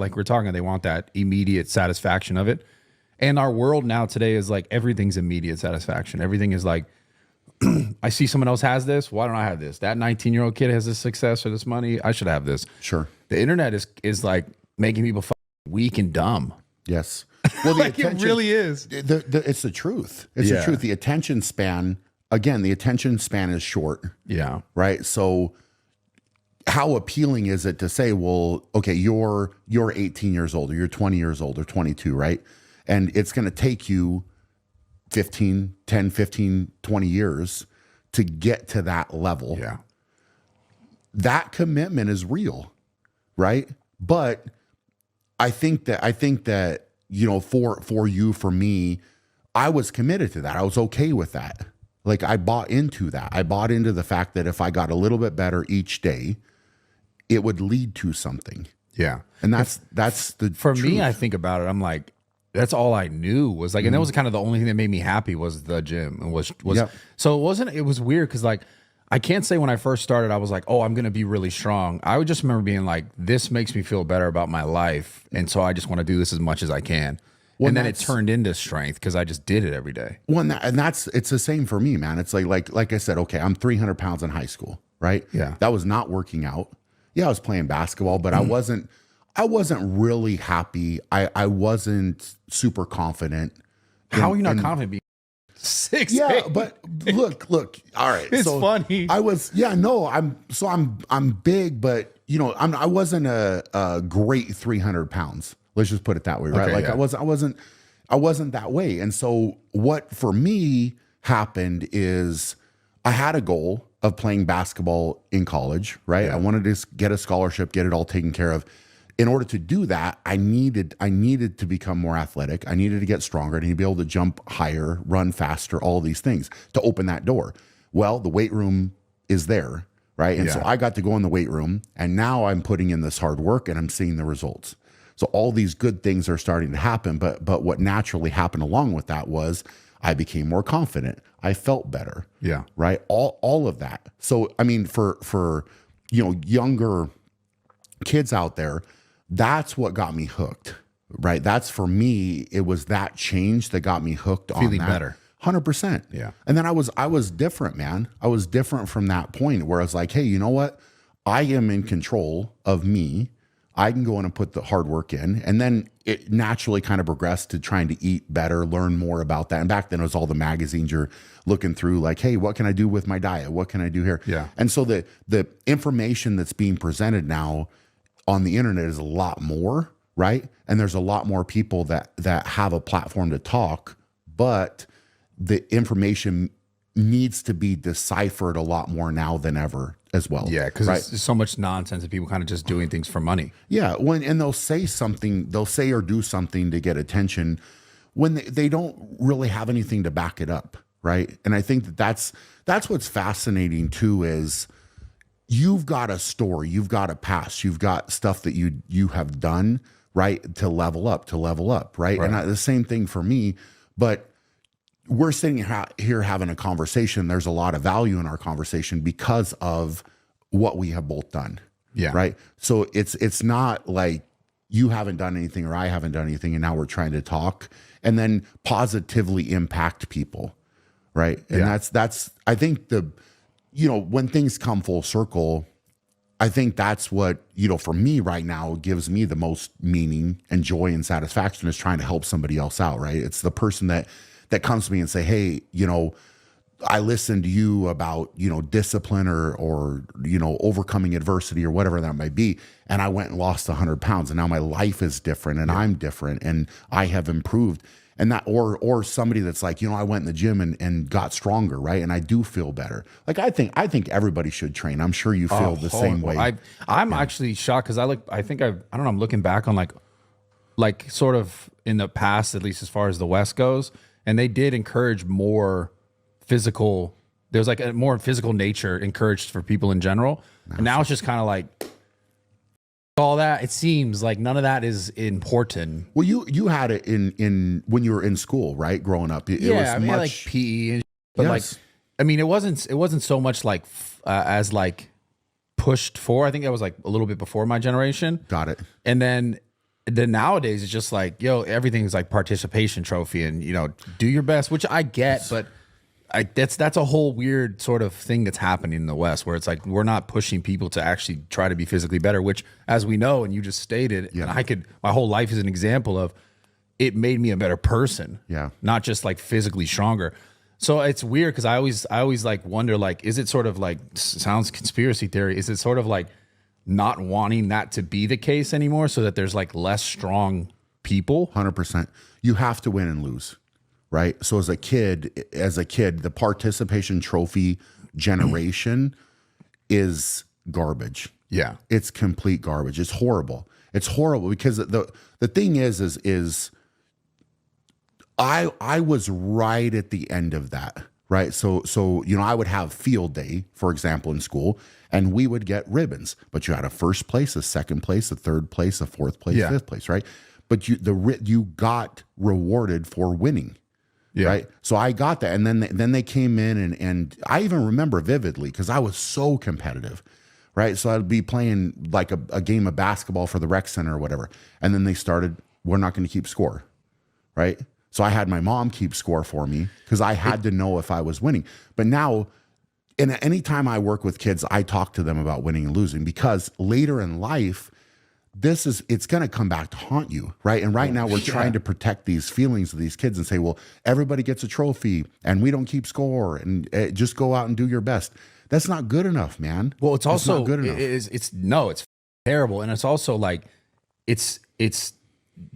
like we're talking, they want that immediate satisfaction of it. And our world now today is like everything's immediate satisfaction. Everything is like, I see someone else has this. Why don't I have this? That 19-year-old kid has this success or this money. I should have this. Sure. The internet is like making people weak and dumb. Yes. Well, the Like it really is. It's the truth. It's the truth. The attention span, again, the attention span is short. Yeah. Right. So how appealing is it to say, well, okay, you're 18 years old or you're 20 years old or 22, right? And it's going to take you 10, 15, 20 years to get to that level. Yeah. That commitment is real, right? But I think that, you know, for you, for me, I was committed to that. I was okay with that. Like I bought into that. I bought into the fact that if I got a little bit better each day, it would lead to something. Yeah. And that's the for truth. me, I think about it. I'm like, that's all I knew was like, and that was kind of the only thing that made me happy was the gym. And was Yep. So it was weird because like I can't say when I first started, I was like, oh, I'm gonna be really strong. I would just remember being like, this makes me feel better about my life. And so I just want to do this as much as I can. Well, and then it turned into strength because I just did it every day. Well, it's the same for me, man. It's like I said, okay, I'm 300 pounds in high school, right? Yeah. That was not working out. Yeah, I was playing basketball, but I wasn't really happy. I wasn't super confident. How are you not confident being 6'8"? Yeah, but look. All right, It's funny. I'm big, but you know, I wasn't a great 300 pounds. Let's just put it that way, right? Okay, like yeah. I wasn't that way. And so what for me happened is I had a goal of playing basketball in college, right? Yeah. I wanted to get a scholarship, get it all taken care of. In order to do that, I needed to become more athletic. I needed to get stronger. I needed to be able to jump higher, run faster, all these things to open that door. Well, the weight room is there, right? And so I got to go in the weight room, and now I'm putting in this hard work and I'm seeing the results. So all these good things are starting to happen, but what naturally happened along with that was I became more confident. I felt better. Yeah. Right. All of that. So I mean, for you know, younger kids out there, that's what got me hooked. Right. That's for me. It was that change that got me hooked on Feeling that. better. 100%. Yeah. And then I was different, man. I was different from that point where I was like, hey, you know what? I am in control of me. I can go in and put the hard work in. And then it naturally kind of progressed to trying to eat better, learn more about that. And back then it was all the magazines you're looking through, like, hey, what can I do with my diet? What can I do here? Yeah. And so the information that's being presented now on the internet is a lot more, right? And there's a lot more people that have a platform to talk, but the information needs to be deciphered a lot more now than ever as well. Yeah, because right? there's so much nonsense of people kind of just doing things for money. Yeah, and they'll say or do something to get attention when they don't really have anything to back it up, right? And I think that's what's fascinating too is you've got a story, you've got a past, you've got stuff that you have done, right, to level up, right? And the same thing for me, but we're sitting here having a conversation. There's a lot of value in our conversation because of what we have both done. Yeah. Right. So it's not like you haven't done anything or I haven't done anything, and now we're trying to talk and then positively impact people. Right. And that's I think when things come full circle, I think that's what, for me right now gives me the most meaning and joy and satisfaction is trying to help somebody else out. Right. It's the person that comes to me and say, hey, I listened to you about, discipline or overcoming adversity or whatever that might be. And I went and lost 100 pounds and now my life is different and I'm different and I have improved. And that, or somebody that's like, I went in the gym and got stronger. Right. And I do feel better. Like, I think everybody should train. I'm sure you feel the same way. I'm actually shocked. Cause I don't know. I'm looking back on like sort of in the past, at least as far as the West goes. And they did encourage more physical. There was like a more physical nature encouraged for people in general. And now it's just kind of like all that. It seems like none of that is important. Well, you had it in when you were in school, right? Growing up, it was much like PE, and but it wasn't so much like as like pushed for. I think that was like a little bit before my generation. Got it. And then then nowadays it's just like, yo, everything's like participation trophy and, do your best, which I get, but that's a whole weird sort of thing that's happening in the West where it's like we're not pushing people to actually try to be physically better, which, as we know, and you just stated, and my whole life is an example of, it made me a better person. Yeah. Not just like physically stronger. So it's weird because I always like wonder, like, is it sort of like, sounds conspiracy theory, is it sort of like not wanting that to be the case anymore so that there's like less strong people? 100%. You have to win and lose, right? So as a kid, the participation trophy generation is garbage. Yeah. It's complete garbage. It's horrible. It's horrible because the thing is I was right at the end of that, right? So I would have field day, for example, in school, and we would get ribbons, but you had a first place, a second place, a third place, a fourth place, fifth place, right? But you got rewarded for winning. Yeah. Right. So I got that. And then they came in and I even remember vividly because I was so competitive. Right. So I'd be playing like a game of basketball for the rec center or whatever. And then they started, we're not going to keep score. Right. So I had my mom keep score for me because I had to know if I was winning. But now, any time I work with kids, I talk to them about winning and losing because later in life, it's going to come back to haunt you, right? And right now we're trying to protect these feelings of these kids and say, well, everybody gets a trophy and we don't keep score and just go out and do your best. That's not good enough, man. Well, it's also not good enough. It's terrible. And it's also like, it's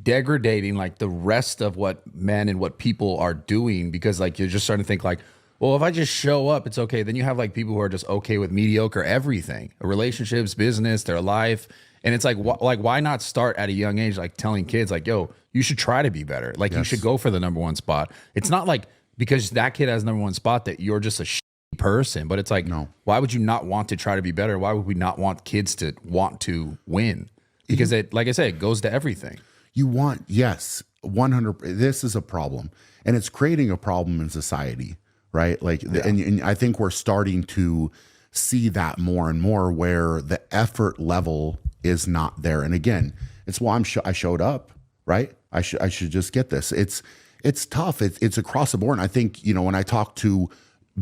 degrading like the rest of what men and what people are doing because like you're just starting to think like, well, if I just show up, it's okay. Then you have like people who are just okay with mediocre everything, relationships, business, their life. And it's like, why not start at a young age, like telling kids like, yo, you should try to be better. Like you should go for the number one spot. It's not like because that kid has number one spot that you're just a shitty person, but it's like, no, why would you not want to try to be better? Why would we not want kids to want to win? Because like I said, it goes to everything. You want, yes, 100. This is a problem and it's creating a problem in society, right? Like, and I think we're starting to see that more and more where the effort level is not there. And again, it's why I showed up, right? I should just get this. It's tough. It's across the board. And I think, when I talk to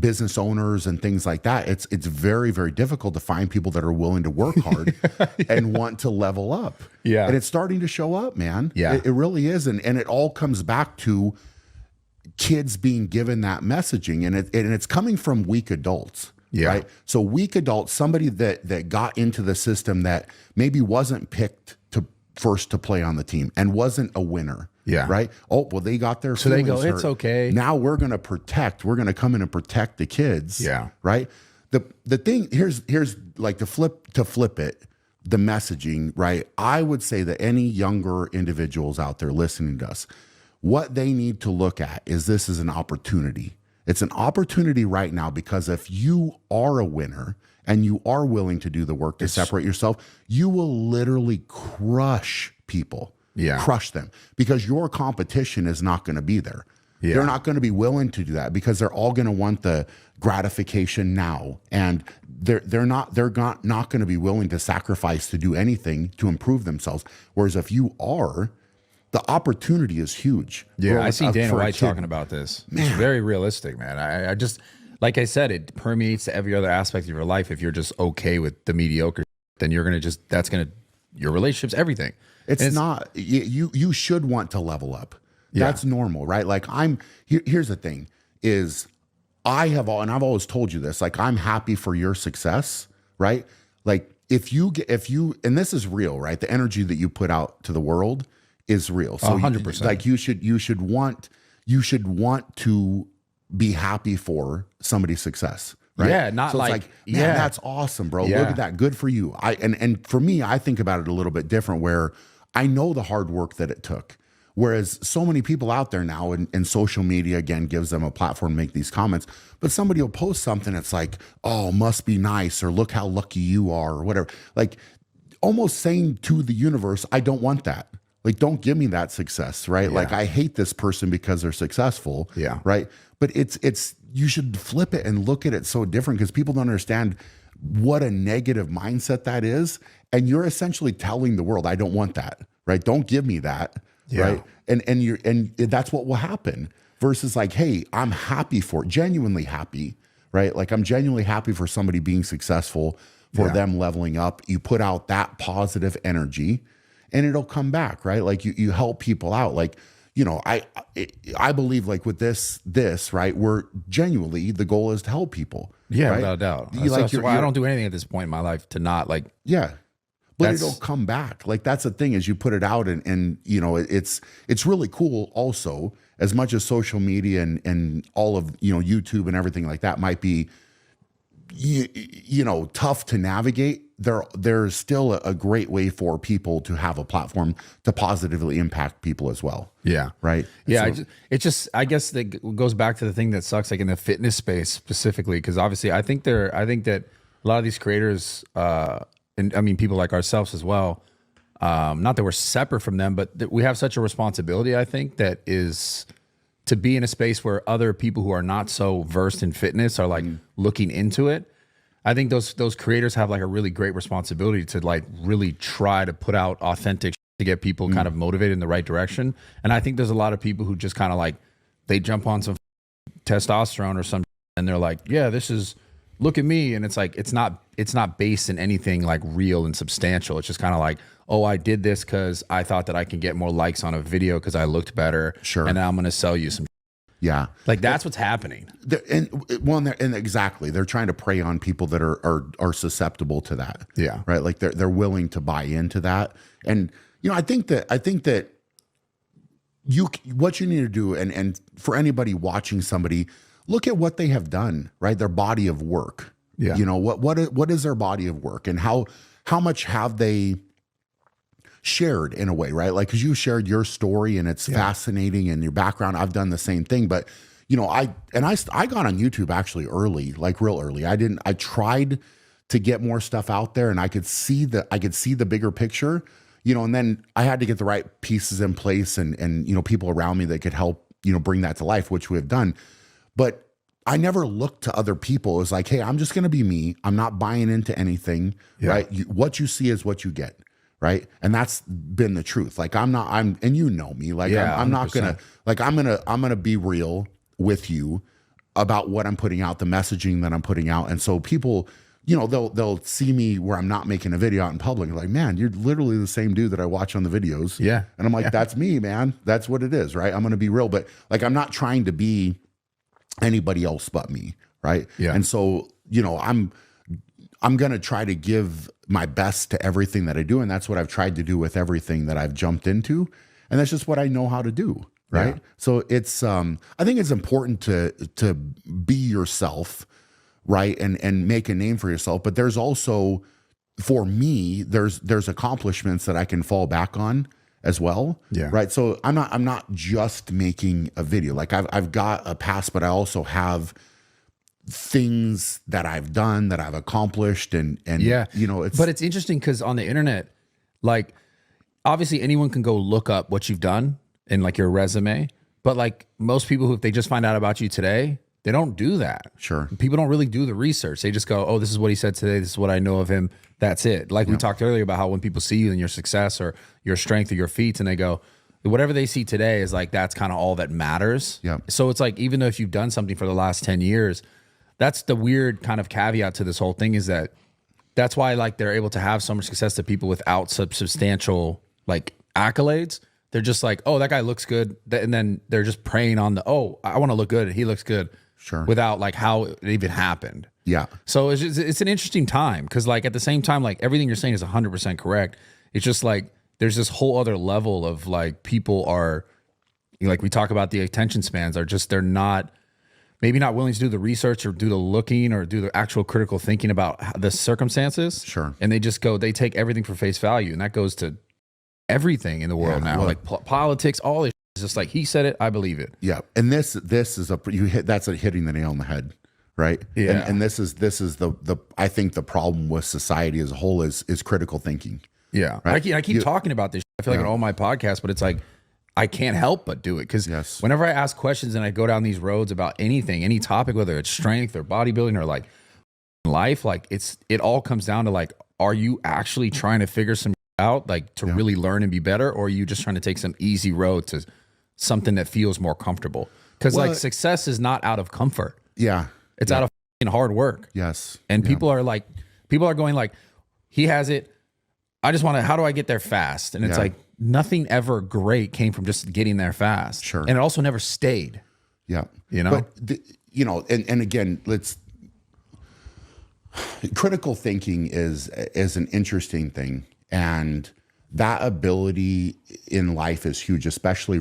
business owners and things like that, it's very, very difficult to find people that are willing to work hard and want to level up. Yeah. And it's starting to show up, man. Yeah. It really is. And it all comes back to kids being given that messaging and it's coming from weak adults. Yeah. Right. So weak adults, somebody that got into the system that maybe wasn't picked first to play on the team and wasn't a winner. Yeah. Right. Oh, well, they got their, so they go, hurt. It's okay. Now we're going to come in and protect the kids. Yeah. Right. The thing here's like to flip it, the messaging, right? I would say that any younger individuals out there listening to us, what they need to look at is this is an opportunity. It's an opportunity right now because if you are a winner and you are willing to do the work to separate yourself, you will literally crush people. Yeah. Crush them because your competition is not going to be there. Yeah. They're not going to be willing to do that because they're all going to want the gratification now. And they're not going to be willing to sacrifice to do anything to improve themselves. Whereas if you are, the opportunity is huge. Yeah, I see Dana White talking about this. Man. It's very realistic, man. I just, like I said, it permeates to every other aspect of your life. If you're just okay with the mediocre, then you're going to your relationships, everything. It's not, you should want to level up. That's normal, right? Like here's the thing is I've always told you this, like I'm happy for your success, right? Like if you, and this is real, right? The energy that you put out to the world is real. So 100%. Like you should want to be happy for somebody's success. Right? Yeah, not so like, it's like, man, that's awesome, bro. Look at that. Good for you. And for me, I think about it a little bit different where I know the hard work that it took. Whereas so many people out there now and social media, again, gives them a platform to make these comments, but somebody will post something that's like, oh, must be nice, or look how lucky you are, or whatever. Like almost saying to the universe, I don't want that. Like, don't give me that success, right? Yeah. Like I hate this person because they're successful. Yeah. Right. But you should flip it and look at it so different because people don't understand what a negative mindset that is. And you're essentially telling the world, I don't want that. right? Don't give me that, right? And that's what will happen. Versus like, hey, I'm happy for genuinely happy, right? Like I'm genuinely happy for somebody being successful, for them leveling up. You put out that positive energy, and it'll come back, right? Like you help people out, like. You know, I believe like with this, right, we're genuinely, the goal is to help people. Yeah, right? without a doubt. That's why I don't do anything at this point in my life to not like. Yeah. But it'll come back. Like that's the thing is you put it out and you know, it's really cool also, as much as social media and all of, you know, YouTube and everything like that might be, you know, tough to navigate. There's still a great way for people to have a platform to positively impact people as well. Yeah. Right. Yeah. So, I guess that goes back to the thing that sucks, like in the fitness space specifically, because obviously I think that a lot of these creators, and I mean people like ourselves as well. Not that we're separate from them, but that we have such a responsibility. I think that is to be in a space where other people who are not so versed in fitness are like looking into it. I think those creators have like a really great responsibility to like really try to put out authentic to get people kind of motivated in the right direction. And I think there's a lot of people who just kind of like, they jump on some testosterone or something and they're like, yeah, this is, look at me. And it's like, it's not based in anything like real and substantial. It's just kind of like, oh, I did this because I thought that I can get more likes on a video because I looked better. Sure. And now I'm going to sell you some. Yeah. Like that's what's happening. And exactly. They're trying to prey on people that are susceptible to that. Yeah. Right. Like they're willing to buy into that. And, you know, I think that what you need to do, and for anybody watching somebody, look at what they have done, right? Their body of work. Yeah. You know, what is their body of work, and how much have they shared in a way, right? Like, cause you shared your story and it's fascinating and your background. I've done the same thing, but you know, I got on YouTube actually early, like real early. I tried to get more stuff out there and I could see the bigger picture, you know, and then I had to get the right pieces in place and, you know, people around me that could help, you know, bring that to life, which we have done. But I never looked to other people as like, hey, I'm just going to be me. I'm not buying into anything, right? What you see is what you get. Right. And that's been the truth. Like and you know me, like I'm not gonna, like, I'm going to be real with you about what I'm putting out, the messaging that I'm putting out. And so people, you know, they'll see me where I'm not making a video out in public. Like, man, you're literally the same dude that I watch on the videos. Yeah. And I'm like, that's me, man. That's what it is. Right. I'm going to be real, but like, I'm not trying to be anybody else but me. Right. Yeah. And so, you know, I'm going to try to give my best to everything that I do. And that's what I've tried to do with everything that I've jumped into. And that's just what I know how to do. Right. Yeah. So it's, I think it's important to be yourself, right. And make a name for yourself. But there's also, for me, there's accomplishments that I can fall back on as well. Yeah. Right. So I'm not just making a video. Like I've got a past, but I also have things that I've done, that I've accomplished, and yeah, you know, but it's interesting because on the internet, like obviously anyone can go look up what you've done in like your resume, but like most people who, if they just find out about you today, they don't do that. Sure. People don't really do the research. They just go, oh, this is what he said today. This is what I know of him. That's it. Like we talked earlier about how when people see you and your success or your strength or your feats, and they go, whatever they see today is like, that's kind of all that matters. Yeah. So it's like, even though if you've done something for the last 10 years, that's the weird kind of caveat to this whole thing, is that that's why like they're able to have so much success to people without substantial like accolades. They're just like, oh, that guy looks good. And then they're just preying on the, oh, I want to look good. He looks good. Sure. Without like how it even happened. Yeah. So it's an interesting time. Cause like at the same time, like everything you're saying is 100% correct. It's just like, there's this whole other level of like, people are, like we talk about the attention spans are just, they're not, maybe not willing to do the research or do the looking or do the actual critical thinking about the circumstances. Sure. And they just go, they take everything for face value. And that goes to everything in the world now, like politics, all this. It's just like, he said it, I believe it. Yeah. And this is that's hitting the nail on the head. Right. Yeah. And this is the I think the problem with society as a whole is critical thinking. Yeah. Right? I keep talking about this. I feel like on all my podcasts, but it's like, I can't help but do it. Cause whenever I ask questions and I go down these roads about anything, any topic, whether it's strength or bodybuilding or like life, like it all comes down to like, are you actually trying to figure some out out, like to really learn and be better, or are you just trying to take some easy road to something that feels more comfortable? Because like success is not out of comfort. Yeah. It's out of fucking hard work. Yes. And people are going like, he has it. I just want to, how do I get there fast? And it's like, nothing ever great came from just getting there fast. Sure. And it also never stayed. Yeah. You know? But, and again, critical thinking is an interesting thing. And that ability in life is huge, especially